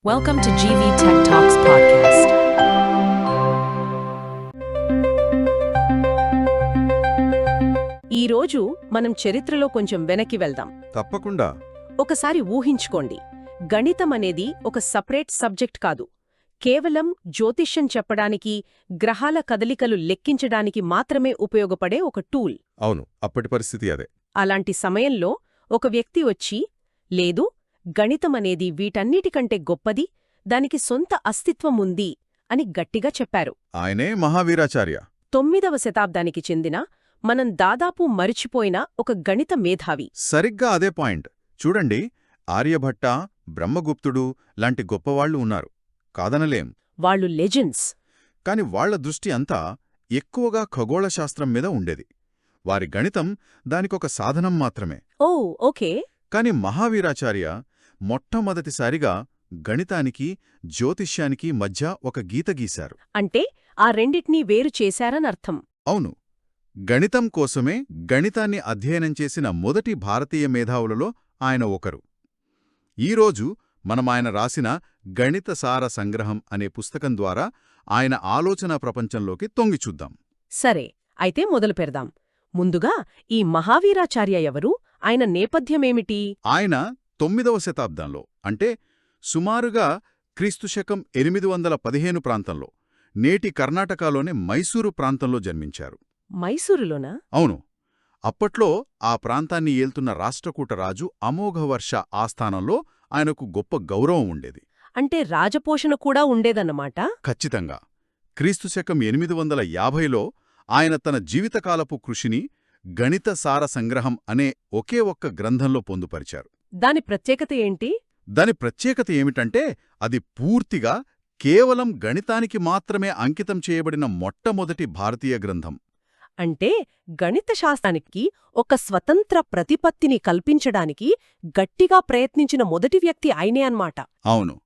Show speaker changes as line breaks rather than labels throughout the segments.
Welcome to GV Tech Talks podcast. ఈ రోజు మనం చరిత్రలో కొంచెం వెనక్కి వెళ్దాం.
తప్పకుండా.
ఒకసారి ఊహించుకోండి, గణితం అనేది ఒక సపరేట్ సబ్జెక్ట్ కాదు. కేవలం జ్యోతిష్యం చెప్పడానికి, గ్రహాల కదలికలు లెక్కించడానికి మాత్రమే ఉపయోగపడే ఒక టూల్.
అవును, అప్పటి పరిస్థితి అదే.
అలాంటి సమయంలో ఒక వ్యక్తి వచ్చి, లేదు, గణితమనేది వీటన్నిటికంటే గొప్పది, దానికి సొంత అస్తిత్వం ఉంది అని గట్టిగా చెప్పారు.
ఆయనే మహావీరాచార్య.
9వ శతాబ్దానికి చెందిన, మనం దాదాపు మరిచిపోయిన ఒక గణిత మేధావి.
సరిగ్గా అదే పాయింట్. చూడండి, ఆర్యభట్ట, బ్రహ్మగుప్తుడు లాంటి గొప్పవాళ్లు ఉన్నారు, కాదనలేం.
వాళ్ళు లెజెండ్స్.
కాని వాళ్ల దృష్టి అంతా ఎక్కువగా ఖగోళశాస్త్రం మీద ఉండేది. వారి గణితం దానికొక సాధనం మాత్రమే.
ఓ, ఓకే.
కాని మహావీరాచార్య మొట్టమొదటిసారిగా గణితానికి, జ్యోతిష్యానికి మధ్య ఒక గీత గీశారు.
అంటే ఆ రెండిటినీ వేరు చేశారనర్థం.
అవును, గణితం కోసమే గణితాన్ని అధ్యయనం చేసిన మొదటి భారతీయ మేధావులలో ఆయన ఒకరు. ఈరోజు మనమాయన రాసిన గణిత సార సంగ్రహం అనే పుస్తకం ద్వారా ఆయన ఆలోచనా ప్రపంచంలోకి తొంగిచూద్దాం.
సరే, అయితే మొదలు పెడదాం. ముందుగా ఈ మహావీరాచార్య ఎవరు? ఆయన నేపథ్యమేమిటి?
ఆయన 9వ శతాబ్దంలో, అంటే సుమారుగా క్రీస్తుశకం 815 ప్రాంతంలో, నేటి కర్ణాటకలోని మైసూరు ప్రాంతంలో జన్మించారు.
మైసూరులోనా?
అవును. అప్పట్లో ఆ ప్రాంతాన్ని ఏల్తున్న రాష్ట్రకూట రాజు అమోఘవర్ష ఆస్థానంలో ఆయనకు గొప్ప గౌరవం ఉండేది.
అంటే రాజపోషణ కూడా ఉండేదన్నమాట.
ఖచ్చితంగా. క్రీస్తుశకం 850లో ఆయన తన జీవితకాలపు కృషిని గణిత సార సంగ్రహం అనే ఒకే ఒక్క గ్రంథంలో పొందుపరిచారు.
దాని ప్రత్యేకత ఏంటి?
దాని ప్రత్యేకత ఏమిటంటే, అది పూర్తిగా కేవలం గణితానికి మాత్రమే అంకితం చేయబడిన మొట్టమొదటి భారతీయ గ్రంథం.
అంటే గణిత శాస్త్రానికి ఒక స్వతంత్ర ప్రతిపత్తిని కల్పించడానికి గట్టిగా ప్రయత్నించిన మొదటి వ్యక్తి ఆయనే అన్నమాట.
అవును.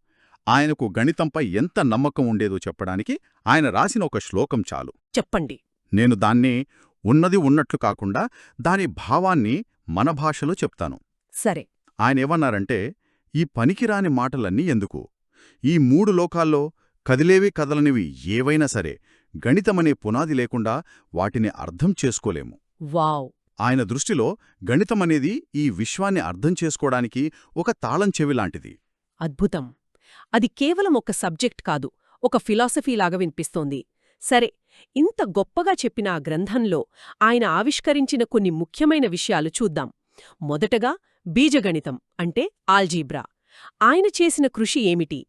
ఆయనకు గణితంపై ఎంత నమ్మకం ఉండేదో చెప్పడానికి ఆయన రాసిన ఒక శ్లోకం చాలు.
చెప్పండి.
నేను దాన్ని ఉన్నది ఉన్నట్లు కాకుండా దాని భావాన్ని మన భాషలో చెప్తాను.
సరే.
ఆయనేమన్నారంటే, ఈ పనికిరాని మాటలన్నీ ఎందుకు? ఈ 3 లోకాల్లో కదిలేవి కదలనివి ఏవైనా సరే గణితమనే పునాది లేకుండా వాటిని అర్థం చేసుకోలేము.
వావ్!
ఆయన దృష్టిలో గణితమనేది ఈ విశ్వాన్ని అర్థం చేసుకోవడానికి ఒక తాళం చెవిలాంటిది.
అద్భుతం. అది కేవలం ఒక సబ్జెక్ట్ కాదు, ఒక ఫిలాసఫీలాగా వినిపిస్తోంది. సరే, ఇంత గొప్పగా చెప్పిన ఆ గ్రంథంలో ఆయన ఆవిష్కరించిన కొన్ని ముఖ్యమైన విషయాలు చూద్దాం. మొదటగా బీజగణితం, అంటే ఆల్జీబ్రా. ఆయన చేసిన కృషి ఏమిటి?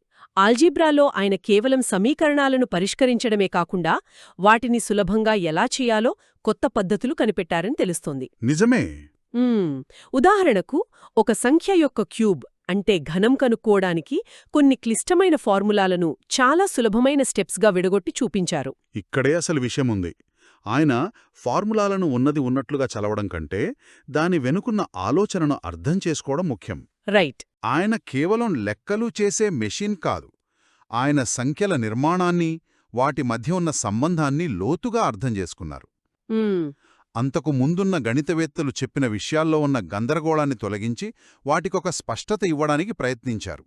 ఆల్జీబ్రాలో ఆయన కేవలం సమీకరణాలను పరిష్కరించడమే కాకుండా వాటిని సులభంగా ఎలా చేయాలో కొత్త పద్ధతులు కనిపెట్టారని తెలుస్తోంది.
నిజమే.
ఉదాహరణకు, ఒక సంఖ్య యొక్క క్యూబ్ అంటే ఘనం కనుక్కోవడానికి కొన్ని క్లిష్టమైన ఫార్ములాలను చాలా సులభమైన స్టెప్స్గా విడగొట్టి చూపించారు.
ఇక్కడే అసలు విషయముంది. ఆయన ఫార్ములాలను ఉన్నది ఉన్నట్లుగా చదవడం కంటే దాని వెనుకున్న ఆలోచనను అర్థం చేసుకోవడం ముఖ్యం.
రైట్.
ఆయన కేవలం లెక్కలు చేసే మెషిన్ కాదు. ఆయన సంఖ్యల నిర్మాణాన్ని, వాటి మధ్య ఉన్న సంబంధాన్ని లోతుగా అర్థం చేసుకున్నారు. అంతకు ముందున్న గణితవేత్తలు చెప్పిన విషయాల్లో ఉన్న గందరగోళాన్ని తొలగించి వాటికొక స్పష్టత ఇవ్వడానికి ప్రయత్నించారు.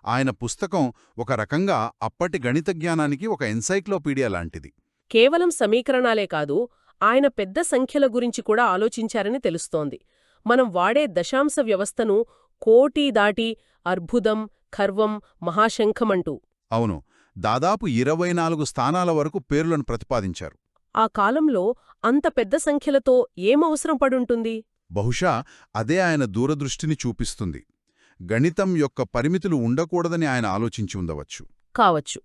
ఆయన పుస్తకం ఒక రకంగా అప్పటి గణిత జ్ఞానానికి ఒక ఎన్సైక్లోపీడియా లాంటిది.
కేవలం సమీకరణాలే కాదు, ఆయన పెద్ద సంఖ్యల గురించి కూడా ఆలోచించారని తెలుస్తోంది. మనం వాడే దశాంశ వ్యవస్థను కోటి దాటి అర్బుదం, ఖర్వం, మహాశంఖమంటూ.
అవును, దాదాపు 24 స్థానాల వరకు పేర్లను ప్రతిపాదించారు.
ఆ కాలంలో అంత పెద్ద సంఖ్యలతో ఏమవసరం పడుంటుంది?
బహుశా అదే ఆయన దూరదృష్టిని చూపిస్తుంది. గణితం యొక్క పరిమితులు ఉండకూడదని ఆయన ఆలోచించి ఉండవచ్చు.
కావచ్చు.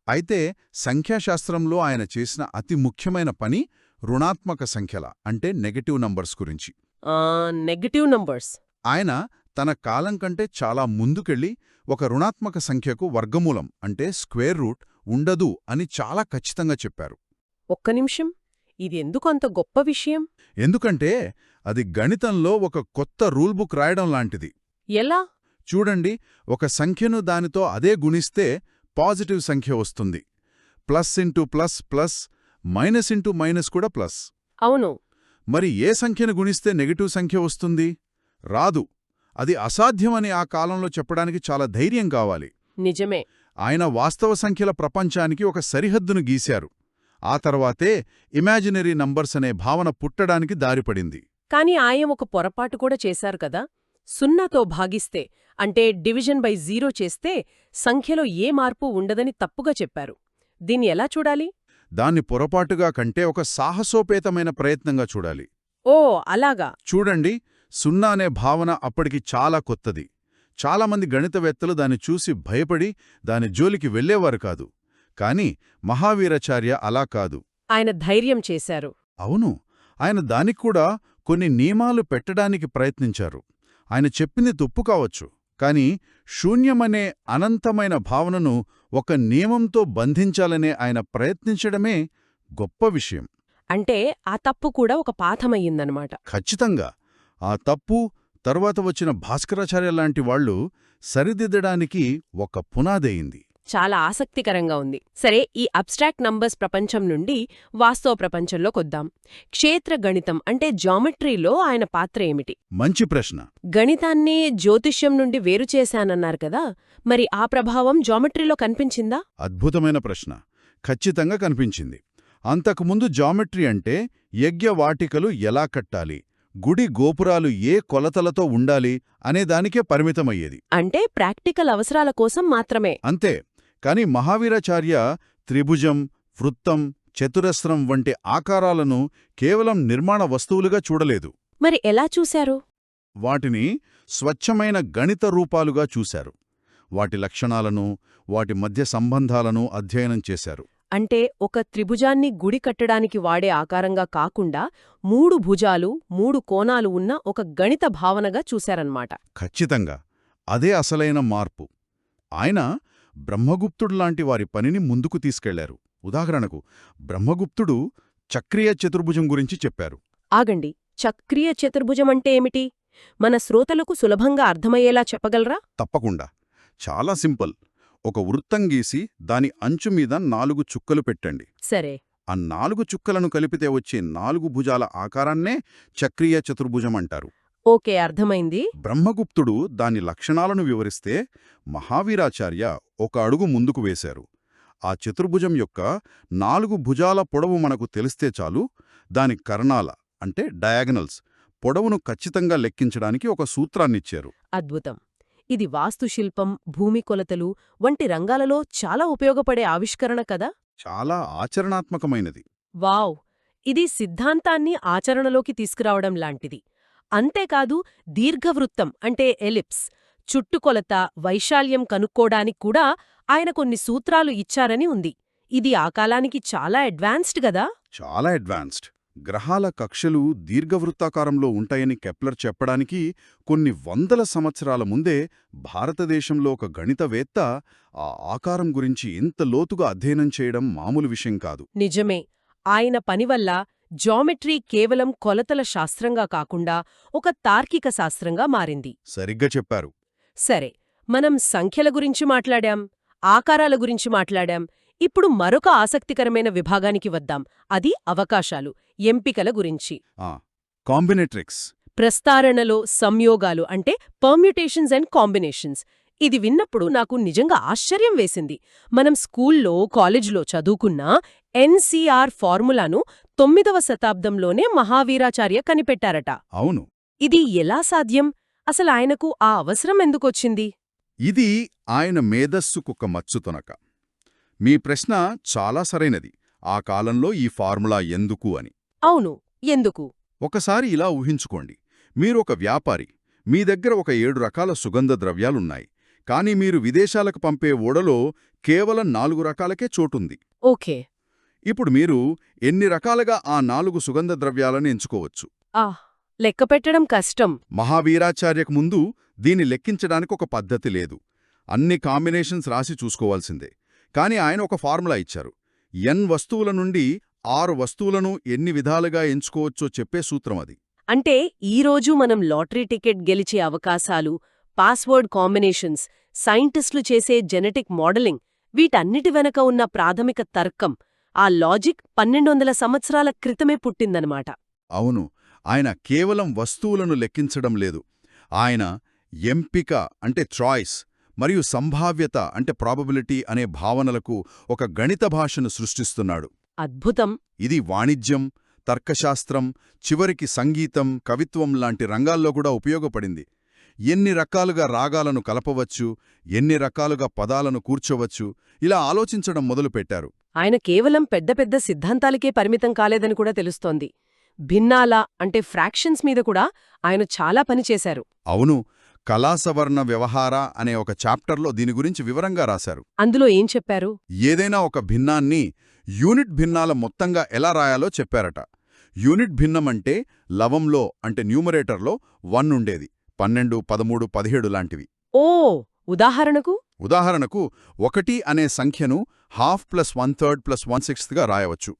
అయితే సంఖ్యాశాస్త్రంలో ఆయన చేసిన అతి ముఖ్యమైన పని రుణాత్మక సంఖ్యల, అంటే నెగటివ్ నంబర్స్ గురించి.
Negative numbers.
ఆయన తన కాలం కంటే చాలా ముందుకెళ్ళి ఒక రుణాత్మక సంఖ్యకు వర్గమూలం, అంటే స్క్వేర్ రూట్ ఉండదు అని చాలా ఖచ్చితంగా చెప్పారు.
ఒక్క నిమిషం, ఇది ఎందుకు అంత గొప్ప విషయం?
ఎందుకంటే అది గణితంలో ఒక కొత్త రూల్బుక్ రాయడం లాంటిది.
ఎలా?
చూడండి, ఒక సంఖ్యను దానితో అదే గుణిస్తే పాజిటివ్ సంఖ్య వస్తుంది. Plus into plus plus, minus into minus కూడా ప్లస్.
అవును.
మరి ఏ సంఖ్యను గుణిస్తే నెగటివ్ సంఖ్య వస్తుంది? రాదు. అది అసాధ్యమని ఆ కాలంలో చెప్పడానికి చాలా ధైర్యం కావాలి.
నిజమే.
ఆయన వాస్తవ సంఖ్యల ప్రపంచానికి ఒక సరిహద్దును గీశారు. ఆ తర్వాతే ఇమాజినరీ నంబర్స్ అనే భావన పుట్టడానికి దారిపడింది.
కాని ఆయన ఒక పొరపాటు కూడా చేశారు కదా. సున్నాతో భాగిస్తే అంటే డివిజన్ బై 0 చేస్తే సంఖ్యలో ఏ మార్పు ఉండదని తప్పుగా చెప్పారు. దీన్ని ఎలా చూడాలి?
దాన్ని పొరపాటుగా కంటే ఒక సాహసోపేతమైన ప్రయత్నంగా చూడాలి.
ఓ అలాగా.
చూడండి, సున్నా అనే భావన అప్పటికి చాలా కొత్తది. చాలామంది గణితవేత్తలు దాన్ని చూసి భయపడి దాని జోలికి వెళ్లేవారు కాదు. కాని మహావీరాచార్య అలా కాదు.
ఆయన ధైర్యం చేశారు.
అవును, ఆయన దానిక్కూడా కొన్ని నియమాలు పెట్టడానికి ప్రయత్నించారు. ఆయన చెప్పింది తప్పు కావచ్చు, కాని శూన్యమనే అనంతమైన భావనను ఒక నియమంతో బంధించాలనే ఆయన ప్రయత్నించడమే గొప్ప విషయం.
అంటే ఆ తప్పు కూడా ఒక పాఠమయ్యిందనమాట.
ఖచ్చితంగా. ఆ తప్పు తర్వాత వచ్చిన భాస్కరాచార్య లాంటి వాళ్లు సరిదిద్దడానికి ఒక పునాదయింది.
చాలా ఆసక్తికరంగా ఉంది. సరే, ఈ అబ్స్ట్రాక్ట్ నంబర్స్ ప్రపంచం నుండి వాస్తవ ప్రపంచంలోకొద్దాం. క్షేత్ర గణితం అంటే జామెట్రీలో ఆయన పాత్ర ఏమిటి?
మంచి ప్రశ్న.
గణితాన్ని జ్యోతిష్యం నుండి వేరు చేశానన్నారు కదా, మరి ఆ ప్రభావం జామెట్రీలో కనిపించిందా?
అద్భుతమైన ప్రశ్న. ఖచ్చితంగా కనిపించింది. అంతకుముందు జామెట్రీ అంటే యజ్ఞవాటికలు ఎలా కట్టాలి, గుడి గోపురాలు ఏ కొలతలతో ఉండాలి అనేదానికే పరిమితమయ్యేది.
అంటే ప్రాక్టికల్ అవసరాల కోసం మాత్రమే.
అంతే. కాని మహావీరాచార్య త్రిభుజం, వృత్తం, చతురస్రం వంటి ఆకారాలను కేవలం నిర్మాణ వస్తువులుగా చూడలేదు.
మరి ఎలా చూశారు?
వాటిని స్వచ్ఛమైన గణిత రూపాలుగా చూశారు. వాటి లక్షణాలను, వాటి మధ్య సంబంధాలను అధ్యయనం చేశారు.
అంటే ఒక త్రిభుజాన్ని గుడి కట్టడానికి వాడే ఆకారంగా కాకుండా 3 భుజాలు 3 కోణాలు ఉన్న ఒక గణిత భావనగా చూశారన్నమాట.
ఖచ్చితంగా. అదే అసలైన మార్పు. ఆయన బ్రహ్మగుప్తుడులాంటి వారి పనిని ముందుకు తీసుకెళ్లారు. ఉదాహరణకు, బ్రహ్మగుప్తుడు చక్రీయ చతుర్భుజం గురించి చెప్పారు.
ఆగండి, చక్రీయ చతుర్భుజం అంటే ఏమిటి? మన శ్రోతలకు సులభంగా అర్థమయ్యేలా చెప్పగలరా?
తప్పకుండా. చాలా సింపుల్. ఒక వృత్తం గీసి దాని అంచుమీద 4 చుక్కలు పెట్టండి.
సరే.
ఆ 4 చుక్కలను కలిపితే వచ్చే 4 భుజాల ఆకారాన్నే చక్రీయ చతుర్భుజం అంటారు.
ఓకే, అర్థమైంది.
బ్రహ్మగుప్తుడు దాని లక్షణాలను వివరిస్తే మహావీరాచార్య ఒక అడుగు ముందుకు వేశారు. ఆ చతుర్భుజం యొక్క 4 భుజాల పొడవు మనకు తెలిస్తే చాలు, దాని కర్ణాల అంటే డయాగనల్స్ పొడవును ఖచ్చితంగా లెక్కించడానికి ఒక సూత్రాన్నిచ్చారు.
అద్భుతం. ఇది వాస్తుశిల్పం, భూమి కొలతలు వంటి రంగాలలో చాలా ఉపయోగపడే ఆవిష్కరణ కదా.
చాలా ఆచరణాత్మకమైనది.
వావ్! ఇది సిద్ధాంతాన్ని ఆచరణలోకి తీసుకురావడం లాంటిది. అంతేకాదు, దీర్ఘవృత్తం అంటే ఎలిప్స్, చుట్టుకొలత, వైశాల్యం కనుక్కోడానికి కూడా ఆయన కొన్ని సూత్రాలు ఇచ్చారని ఉంది. ఇది ఆ కాలానికి చాలా అడ్వాన్స్డ్ గదా.
చాలా అడ్వాన్స్డ్. గ్రహాల కక్షలు దీర్ఘవృత్తాకారంలో ఉంటాయని కెప్లర్ చెప్పడానికి కొన్ని వందల సంవత్సరాల ముందే భారతదేశంలో ఒక గణితవేత్త ఆ ఆకారం గురించి ఇంత లోతుగా అధ్యయనం చేయడం మామూలు విషయం కాదు.
నిజమే. ఆయన పనివల్ల జామెట్రీ కేవలం కొలతల శాస్త్రంగా కాకుండా ఒక తార్కిక శాస్త్రంగా మారింది.
సరిగ్గా చెప్పారు.
సరే, మనం సంఖ్యల గురించి మాట్లాడాం, ఆకారాల గురించి మాట్లాడాం. ఇప్పుడు మరొక ఆసక్తికరమైన విభాగానికి వద్దాం. అది అవకాశాలు, ఎంపికల గురించి.
కాంబినేట్రిక్స్.
ప్రస్తారణలో సంయోగాలు అంటే పర్మ్యుటేషన్స్ అండ్ కాంబినేషన్స్. ఇది విన్నప్పుడు నాకు నిజంగా ఆశ్చర్యం వేసింది. మనం స్కూల్లో, కాలేజీలో చదువుకున్న ఎన్సీఆర్ ఫార్ములాను 9వ శతాబ్దంలోనే మహావీరాచార్య కనిపెట్టారట.
అవును.
ఇది ఎలా సాధ్యం? అసలు ఆయనకు ఆ అవసరం ఎందుకొచ్చింది?
ఇది ఆయన మేధస్సుకొక మచ్చుతొనక. మీ ప్రశ్న చాలా సరైనది. ఆ కాలంలో ఈ ఫార్ములా ఎందుకు అని.
అవును, ఎందుకు?
ఒకసారి ఇలా ఊహించుకోండి. మీరొక వ్యాపారి. మీ దగ్గర ఒక 7 రకాల సుగంధ ద్రవ్యాలున్నాయి. కానీ మీరు విదేశాలకు పంపే ఓడలో కేవలం 4 రకాలకే చోటుంది.
ఓకే.
ఇప్పుడు మీరు ఎన్ని రకాలుగా ఆ 4 సుగంధ ద్రవ్యాలను ఎంచుకోవచ్చు?
లెక్కపెట్టడం కష్టం.
మహావీరాచార్యకు ముందు దీన్ని లెక్కించడానికి ఒక పద్ధతి లేదు. అన్ని కాంబినేషన్స్ రాసి చూసుకోవాల్సిందే. కాని ఆయన ఒక ఫార్ములా ఇచ్చారు. n వస్తువుల నుండి 6 వస్తువులను ఎన్ని విధాలుగా ఎంచుకోవచ్చో చెప్పే సూత్రం అది.
అంటే ఈరోజు మనం లాటరీ టికెట్ గెలిచే అవకాశాలు, పాస్వర్డ్ కాంబినేషన్స్, సైంటిస్టులు చేసే జెనెటిక్ మోడలింగ్, వీటన్నిటి వెనక ఉన్న ప్రాథమిక తర్కం, ఆ లాజిక్ 1200 సంవత్సరాల క్రితమే పుట్టిందనమాట.
అవును. ఆయన కేవలం వస్తువులను లెక్కించడం లేదు. ఆయన ఎంపిక అంటే చాయిస్, మరియు సంభావ్యత అంటే ప్రాబబిలిటీ అనే భావనలకు ఒక గణిత భాషను సృష్టిస్తున్నాడు.
అద్భుతం.
ఇది వాణిజ్యం, తర్కశాస్త్రం, చివరికి సంగీతం, కవిత్వం లాంటి రంగాల్లో కూడా ఉపయోగపడింది. ఎన్ని రకాలుగా రాగాలను కలపవచ్చు, ఎన్ని రకాలుగా పదాలను కూర్చోవచ్చు, ఇలా ఆలోచించడం మొదలుపెట్టారు.
ఆయన కేవలం పెద్ద పెద్ద సిద్ధాంతాలకే పరిమితం కాలేదని కూడా తెలుస్తోంది. భిన్నాల అంటే ఫ్రాక్షన్స్ మీద కూడా ఆయన చాలా పనిచేశారు.
అవును, కళాసవర్ణ వ్యవహార అనే ఒక చాప్టర్లో దీని గురించి వివరంగా రాశారు.
అందులో ఏం చెప్పారు?
ఏదైనా ఒక భిన్నాన్ని యూనిట్ భిన్నాల మొత్తంగా ఎలా రాయాలో చెప్పారట. యూనిట్ భిన్నమంటే లవంలో అంటే న్యూమరేటర్లో 1 ఉండేది, 12, 13, 17 లాంటివి.
ఓ, ఉదాహరణకు?
ఉదాహరణకు 1 అనే సంఖ్యను 1/2 + 1/3 + 1/6గా రాయవచ్చు.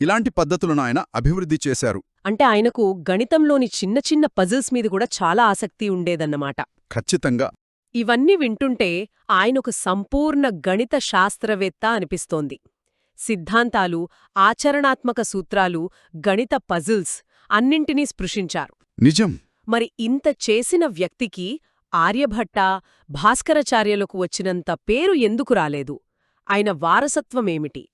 ఇలాంటి పద్ధతులను ఆయన అభివృద్ధి చేశారు.
అంటే ఆయనకు గణితంలోని చిన్న చిన్న పజిల్స్ మీద కూడా చాలా ఆసక్తి ఉండేదన్నమాట.
ఖచ్చితంగా.
ఇవన్నీ వింటుంటే ఆయనొక సంపూర్ణ గణిత శాస్త్రవేత్త అనిపిస్తోంది. సిద్ధాంతాలు, ఆచరణాత్మక సూత్రాలు, గణిత పజిల్స్ అన్నింటినీ స్పృశించారు.
నిజం.
మరి ఇంత చేసిన వ్యక్తికి ఆర్యభట్ట, భాస్కరాచార్యులకు వచ్చినంత పేరు ఎందుకు రాలేదు? ఆయన వారసత్వమేమిటి?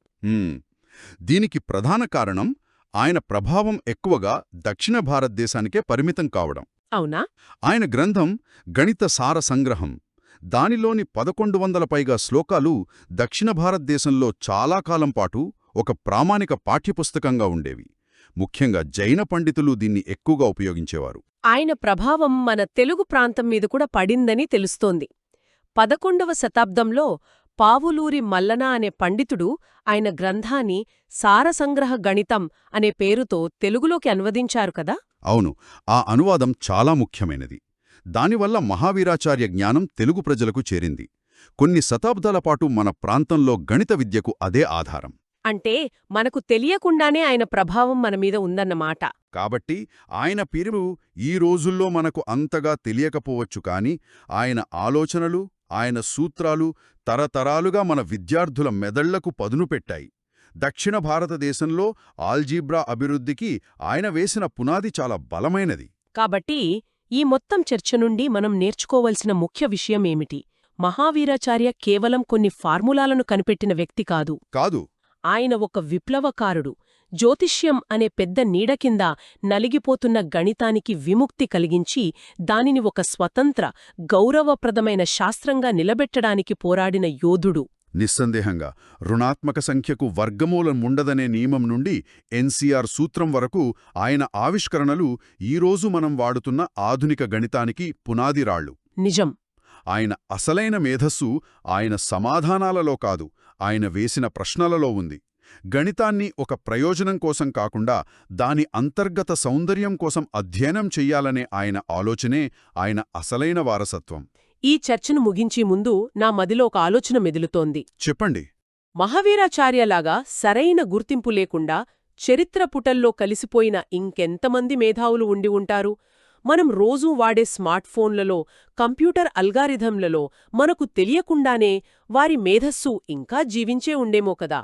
దీనికి ప్రధాన కారణం ఆయన ప్రభావం ఎక్కువగా దక్షిణ భారతదేశానికే పరిమితం కావడం.
అవునా?
ఆయన గ్రంథం గణిత సార సంగ్రహం, దానిలోని 1100 పైగా శ్లోకాలు దక్షిణ భారతదేశంలో చాలా కాలం పాటు ఒక ప్రామాణిక పాఠ్యపుస్తకంగా ఉండేవి. ముఖ్యంగా జైన పండితులు దీన్ని ఎక్కువగా ఉపయోగించేవారు.
ఆయన ప్రభావం మన తెలుగు ప్రాంతం మీద కూడా పడిందని తెలుస్తోంది. 11వ శతాబ్దంలో పావులూరి మల్లన అనే పండితుడు ఆయన గ్రంథాన్ని సారసంగ్రహ గణితం అనే పేరుతో తెలుగులోకి అనువదించారు కదా?
అవును, ఆ అనువాదం చాలా ముఖ్యమైనది. దానివల్ల మహావీరాచార్య జ్ఞానం తెలుగు ప్రజలకు చేరింది. కొన్ని శతాబ్దాల పాటు మన ప్రాంతంలో గణిత విద్యకు అదే ఆధారం.
అంటే మనకు తెలియకుండానే ఆయన ప్రభావం మనమీద ఉందన్నమాట.
కాబట్టి ఆయన పేరు ఈ రోజుల్లో మనకు అంతగా తెలియకపోవచ్చు, కాని ఆయన ఆలోచనలు, ఆయన సూత్రాలు తరతరాలుగా మన విద్యార్థుల మెదళ్లకు పదును పెట్టాయి. దక్షిణ భారతదేశంలో ఆల్జీబ్రా అభివృద్ధికి ఆయన వేసిన పునాది చాలా బలమైనది.
కాబట్టి ఈ మొత్తం చర్చ నుండి మనం నేర్చుకోవలసిన ముఖ్య విషయమేమిటి? మహావీరాచార్య కేవలం కొన్ని ఫార్ములాలను కనిపెట్టిన వ్యక్తి కాదు. ఆయన ఒక విప్లవకారుడు. జ్యోతిష్యం అనే పెద్ద నీడ కింద నలిగిపోతున్న గణితానికి విముక్తి కలిగించి దానిని ఒక స్వతంత్ర, గౌరవప్రదమైన శాస్త్రంగా నిలబెట్టడానికి పోరాడిన యోధుడు.
నిస్సందేహంగా రుణాత్మక సంఖ్యకు వర్గమూలం ఉండదనే నియమం నుండి ఎన్సీఆర్ సూత్రం వరకు ఆయన ఆవిష్కరణలు ఈరోజు మనం వాడుతున్న ఆధునిక గణితానికి పునాదిరాళ్లు.
నిజం.
ఆయన అసలైన మేధస్సు ఆయన సమాధానాలలో కాదు, ఆయన వేసిన ప్రశ్నలలో ఉంది. గణితాన్ని ఒక ప్రయోజనం కోసం కాకుండా దాని అంతర్గత సౌందర్యం కోసం అధ్యయనం చెయ్యాలనే ఆయన ఆలోచనే ఆయన అసలైన వారసత్వం.
ఈ చర్చను ముగించే ముందు నా మదిలో ఒక ఆలోచన మెదులుతోంది.
చెప్పండి.
మహావీరాచార్యలాగా సరైన గుర్తింపు లేకుండా చరిత్ర పుటల్లో కలిసిపోయిన ఇంకెంతమంది మేధావులు ఉండి ఉంటారు? మనం రోజూ వాడే స్మార్ట్ఫోన్లలో, కంప్యూటర్ అల్గారిథంలలో మనకు తెలియకుండానే వారి మేధస్సు ఇంకా జీవించే ఉండేమో కదా.